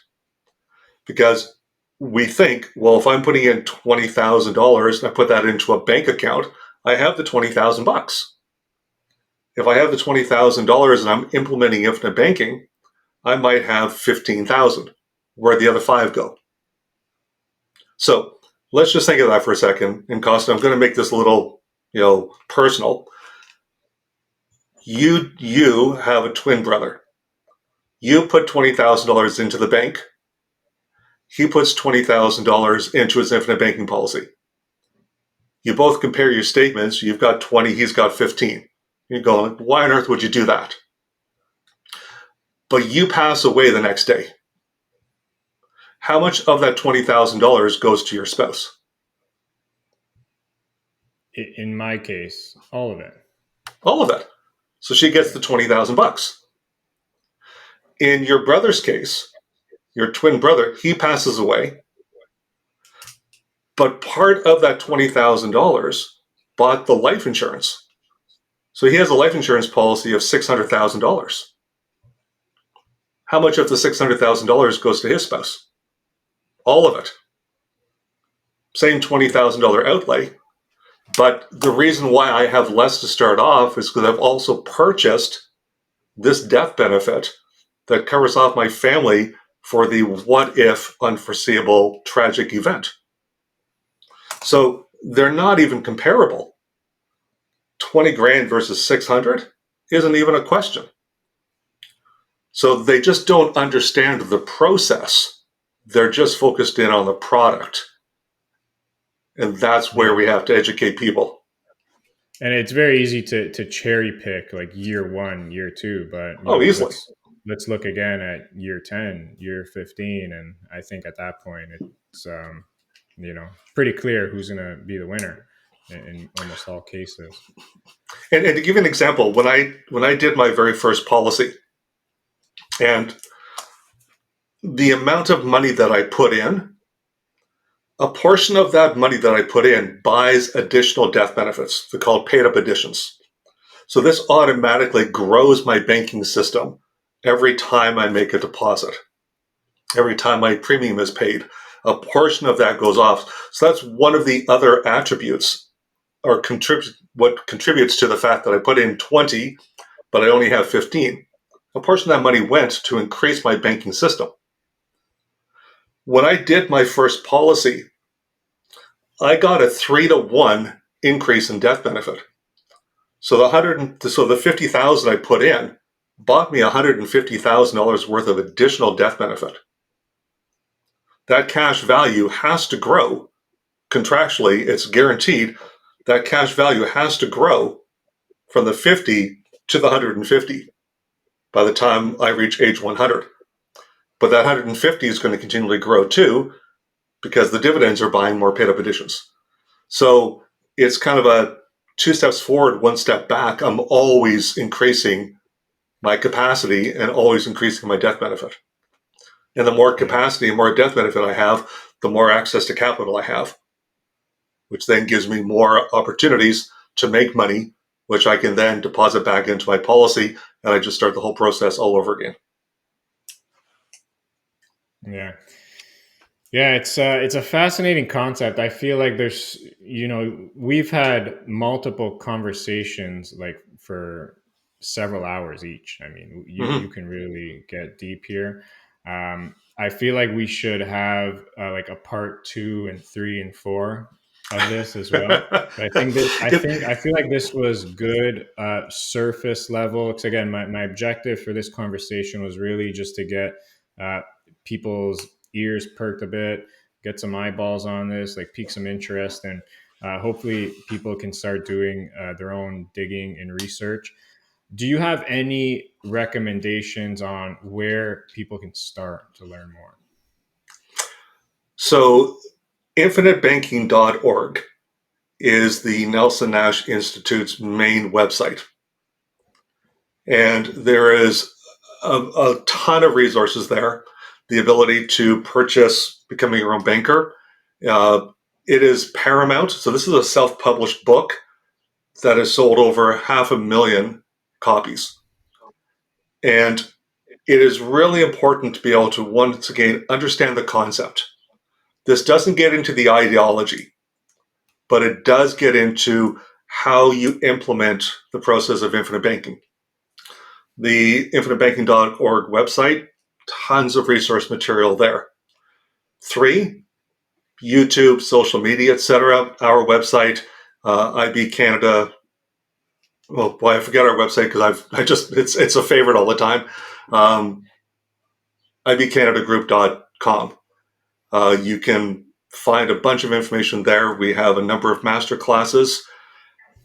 Because we think, well, if I'm putting in $20,000 and I put that into a bank account, I have the 20,000 bucks. If I have the $20,000 and I'm implementing infinite banking, I might have 15,000. Where'd the other five go? So let's just think of that for a second. And Costa, I'm going to make this a little, personal. You have a twin brother. You put $20,000 into the bank. He puts $20,000 into his infinite banking policy. You both compare your statements. You've got 20, he's got 15. You're going, why on earth would you do that? But you pass away the next day. How much of that $20,000 goes to your spouse? In my case, all of it. All of it. So she gets the 20,000 bucks. In your brother's case, your twin brother, he passes away, but part of that $20,000 bought the life insurance. So he has a life insurance policy of $600,000. How much of the $600,000 goes to his spouse? All of it. Same $20,000 outlay. But the reason why I have less to start off is because I've also purchased this death benefit that covers off my family for the what if unforeseeable tragic event. So they're not even comparable. 20 grand versus 600 isn't even a question. So they just don't understand the process. They're just focused in on the product. And that's where we have to educate people. And it's very easy to cherry pick like year 1, year 2, but Easily. let's look again at year 10, year 15, and I think at that point it's pretty clear who's going to be the winner in almost all cases. And to give you an example, when I did my very first policy, and the amount of money that I put in, a portion of that money that I put in buys additional death benefits. They're called paid up additions. So this automatically grows my banking system every time I make a deposit. Every time my premium is paid, a portion of that goes off. So that's one of the other attributes or what contributes to the fact that I put in 20, but I only have 15. A portion of that money went to increase my banking system. When I did my first policy, I got a 3-to-1 increase in death benefit. So the 50,000 I put in bought me $150,000 worth of additional death benefit. That cash value has to grow contractually. It's guaranteed. That cash value has to grow from the 50 to the 150 by the time I reach age 100. But that 150 is going to continually grow too, because the dividends are buying more paid up additions. So it's kind of a 2 steps forward, 1 step back. I'm always increasing my capacity and always increasing my death benefit. And the more capacity and more death benefit I have, the more access to capital I have, which then gives me more opportunities to make money, which I can then deposit back into my policy, and I just start the whole process all over again. Yeah. Yeah, it's a fascinating concept. I feel like there's, we've had multiple conversations like for several hours each. I mean, you can really get deep here. I feel like we should have like a part 2 and 3 and 4 of this as well. But I feel like this was good surface level. Because again, my objective for this conversation was really just to get people's ears perked a bit, get some eyeballs on this, like pique some interest, and hopefully people can start doing their own digging and research. Do you have any recommendations on where people can start to learn more? So infinitebanking.org is the Nelson Nash Institute's main website. And there is a ton of resources there. The ability to purchase becoming your own banker, It is paramount. So this is a self-published book that has sold over 500,000 copies. And it is really important to be able to once again understand the concept. This doesn't get into the ideology, but it does get into how you implement the process of infinite banking. The infinitebanking.org website, tons of resource material there. 3, YouTube, social media, etc. Our website, IB Canada. Oh boy, I forget our website because I just it's a favorite all the time. Um, ibcanadagroup.com. You can find a bunch of information there. We have a number of master classes.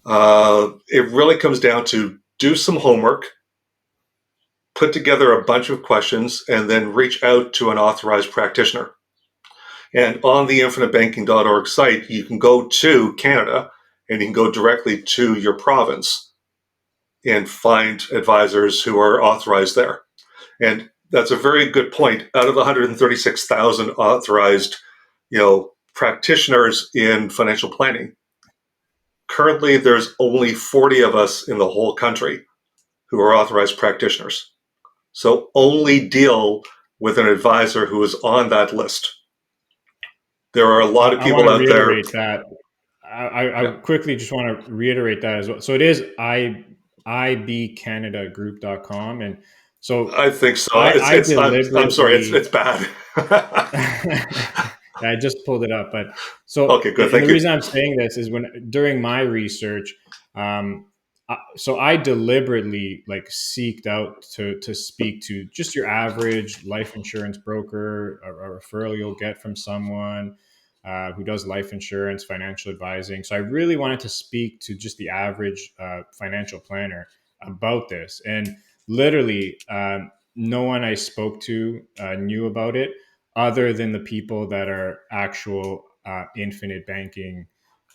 It really comes down to do some homework, put together a bunch of questions, and then reach out to an authorized practitioner. And on the infinitebanking.org site, you can go to Canada and you can go directly to your province and find advisors who are authorized there. And that's a very good point. Out of the 136,000 authorized, practitioners in financial planning, currently there's only 40 of us in the whole country who are authorized practitioners. So only deal with an advisor who is on that list. There are a lot of I want people to out there. reiterate that. I Yeah, quickly just want to reiterate that as well. So it is ibcanadagroup.com. And so I think so. I I'm sorry. deliberately, It's bad. I just pulled it up. But so, Okay, good. and the Thank you. reason I'm saying this is when during my research, so I deliberately like seeked out to speak to just your average life insurance broker, a referral you'll get from someone who does life insurance, financial advising. So I really wanted to speak to just the average financial planner about this, and literally, no one I spoke to knew about it other than the people that are actual infinite banking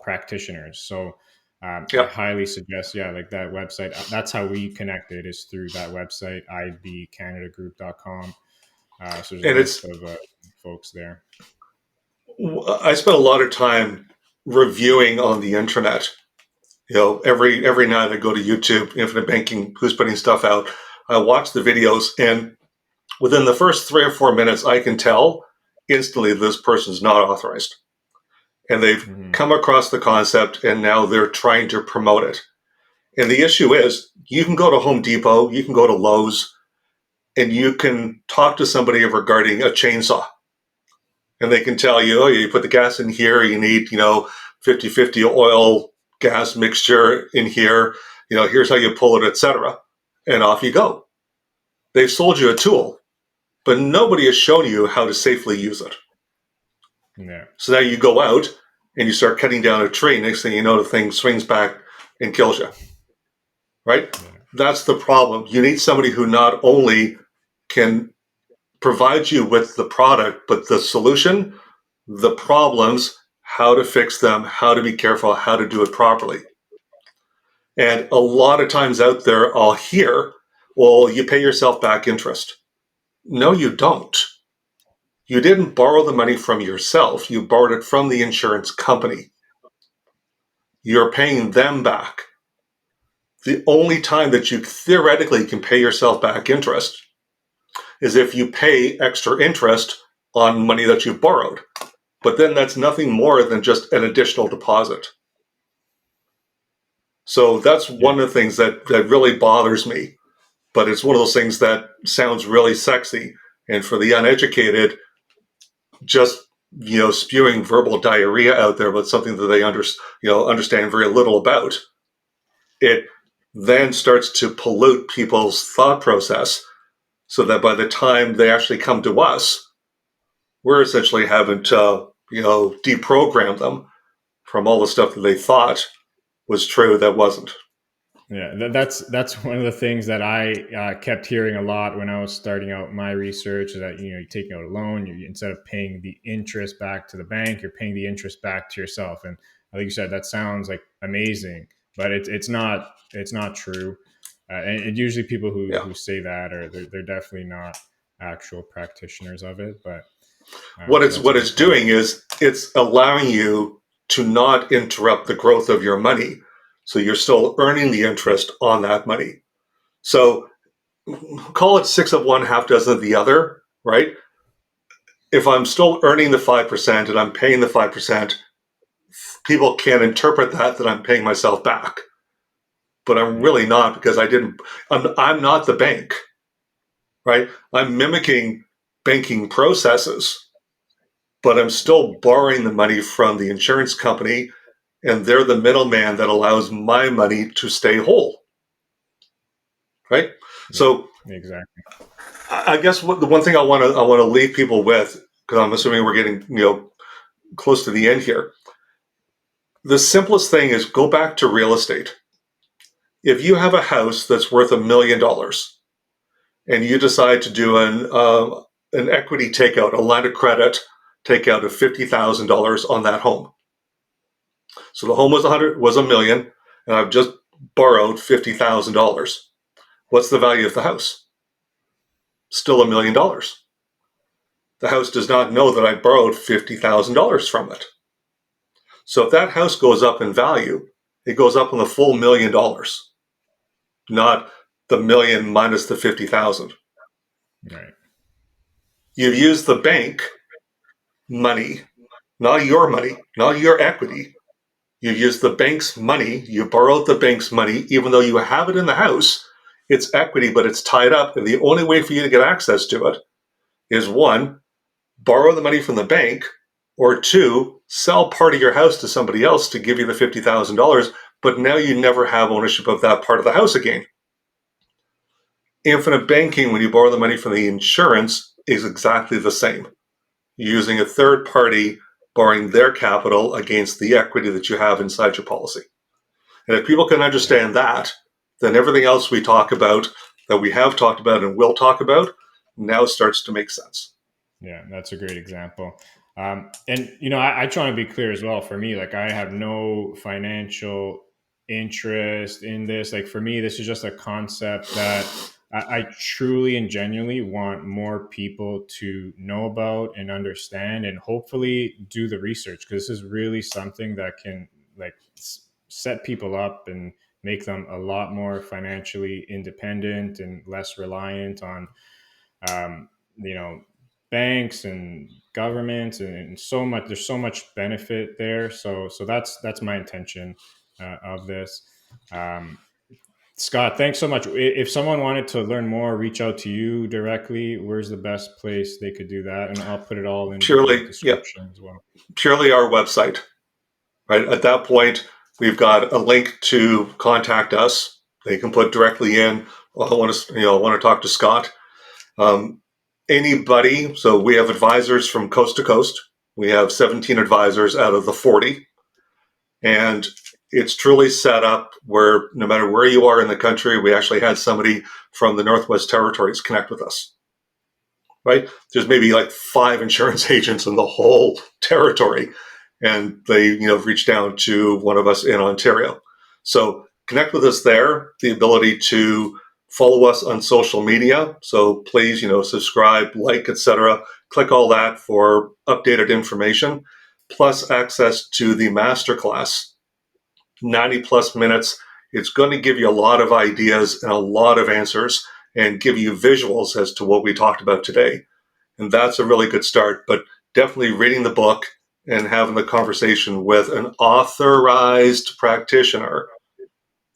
practitioners. So I Yeah, highly suggest, yeah, like that website. That's how we connected is through that website, ibcanadagroup.com. So there's a and list it's. of folks there. I spent a lot of time reviewing on the internet. Every night I go to YouTube, Infinite Banking, who's putting stuff out. I watch the videos, and within the first 3 or 4 minutes, I can tell instantly this person's not authorized, and they've Hmm. come across the concept, and now they're trying to promote it. And the issue is, you can go to Home Depot, you can go to Lowe's, and you can talk to somebody regarding a chainsaw. And they can tell you, oh, you put the gas in here, you need, 50-50 oil gas mixture in here, here's how you pull it, etc. And off you go. They've sold you a tool, but nobody has shown you how to safely use it. Yeah. So now you go out and you start cutting down a tree. Next thing you know, the thing swings back and kills you, right? Yeah. That's the problem. You need somebody who not only can provide you with the product, but the solution, the problems, how to fix them, how to be careful, how to do it properly. And a lot of times out there, I'll hear, well, you pay yourself back interest. No, you don't. You didn't borrow the money from yourself, you borrowed it from the insurance company. You're paying them back. The only time that you theoretically can pay yourself back interest is if you pay extra interest on money that you've borrowed. But then that's nothing more than just an additional deposit. So that's Yeah. one of the things that really bothers me. But it's one of those things that sounds really sexy. And for the uneducated, just spewing verbal diarrhea out there about something that they understand very little about, it then starts to pollute people's thought process, so that by the time they actually come to us, we're essentially having to deprogram them from all the stuff that they thought was true that wasn't. Yeah, that's one of the things that I kept hearing a lot when I was starting out my research. Is that you're taking out a loan, you instead of paying the interest back to the bank, you're paying the interest back to yourself. And like you said, that sounds like amazing, but it's not true. And usually people Yeah. who say that are they're definitely not actual practitioners of it. But All right, What so it's that's a what good it's point. doing is it's allowing you to not interrupt the growth of your money. So you're still earning the interest on that money. So call it six of one, half dozen of the other, right? If I'm still earning the 5% and I'm paying the 5%, people can interpret that I'm paying myself back. But I'm Yeah, really not, because I'm not the bank, right? I'm mimicking banking processes, but I'm still borrowing the money from the insurance company, and they're the middleman that allows my money to stay whole, right? yeah, So exactly. I guess the one thing I want to leave people with, because I'm assuming we're getting close to the end here. The simplest thing is go back to real estate. If you have a house that's worth $1 million and you decide to do an equity takeout, a line of credit takeout of $50,000 on that home. So the home was a million, and I've just borrowed $50,000. What's the value of the house? Still $1 million. The house does not know that I borrowed $50,000 from it. So if that house goes up in value, it goes up in the full $1 million, not the million minus the 50,000. Right. You've used the bank money, not your money, not your equity. You've used the bank's money. You borrowed the bank's money, even though you have it in the house. It's equity, but it's tied up. And the only way for you to get access to it is one, borrow the money from the bank, or two, sell part of your house to somebody else to give you the $50,000. But now you never have ownership of that part of the house again. Infinite banking, when you borrow the money from the insurance, is exactly the same. You're using a third party borrowing their capital against the equity that you have inside your policy. And if people can Yeah. understand that, then everything else we talk about, that we have talked about and will talk about, now starts to make sense. Yeah, that's a great example. And I try to be clear as well. For me, like I have no financial interest in this. Like for me, this is just a concept that I truly and genuinely want more people to know about and understand, and hopefully do the research, because this is really something that can like set people up and make them a lot more financially independent and less reliant on um, you know banks and governments, and so much. There's so much benefit there. So that's my intention of this. um, Scott, thanks so much. If someone wanted to learn more, reach out to you directly, where's the best place they could do that? And I'll put it all in the Purely, yeah, description as well. purely our website, right? At that point, we've got a link to contact us. They can put directly in, "Well, I want to talk to Scott." Um, Anybody. So we have advisors from coast to coast. We have 17 advisors out of the 40. And it's truly set up where no matter where you are in the country, we actually had somebody from the Northwest Territories connect with us, right? There's maybe like 5 insurance agents in the whole territory. And they, reached down to one of us in Ontario. So connect with us there. The ability to follow us on social media. So please, subscribe, like, etc. Click all that for updated information, plus access to the masterclass, 90 plus minutes. It's going to give you a lot of ideas and a lot of answers and give you visuals as to what we talked about today. And that's a really good start. But definitely reading the book and having the conversation with an authorized practitioner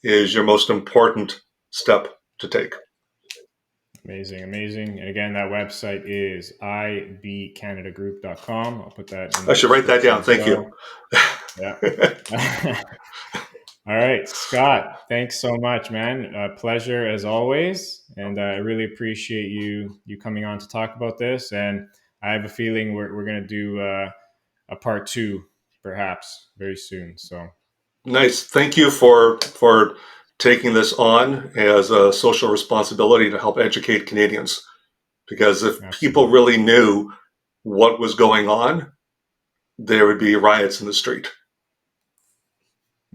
is your most important step to take. Amazing, amazing. And again, that website is ibcanadagroup.com. I'll put that in I the should write that description down. as Thank you. well. Yeah. All right, Scott, thanks so much, man. Pleasure as always, and I really appreciate you coming on to talk about this. And I have a feeling we're going to do a part two, perhaps very soon. So Nice. Thank you for taking this on as a social responsibility to help educate Canadians. Because if people absolutely, really knew what was going on, there would be riots in the street.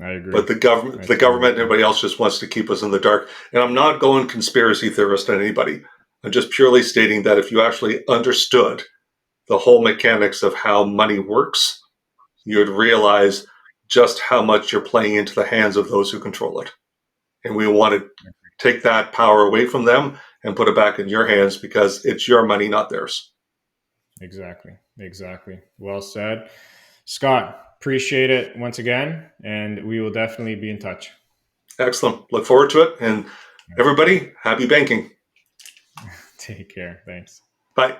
I But agree. the I totally government, and agree. everybody else just wants to keep us in the dark. And I'm not going conspiracy theorist on anybody. I'm just purely stating that if you actually understood the whole mechanics of how money works, you would realize just how much you're playing into the hands of those who control it. And we want to take that power away from them and put it back in your hands because it's your money, not theirs. Exactly. Exactly. Well said. Scott, appreciate it once again, and we will definitely be in touch. Excellent. Look forward to it. And everybody, happy banking. Take care. Thanks. Bye.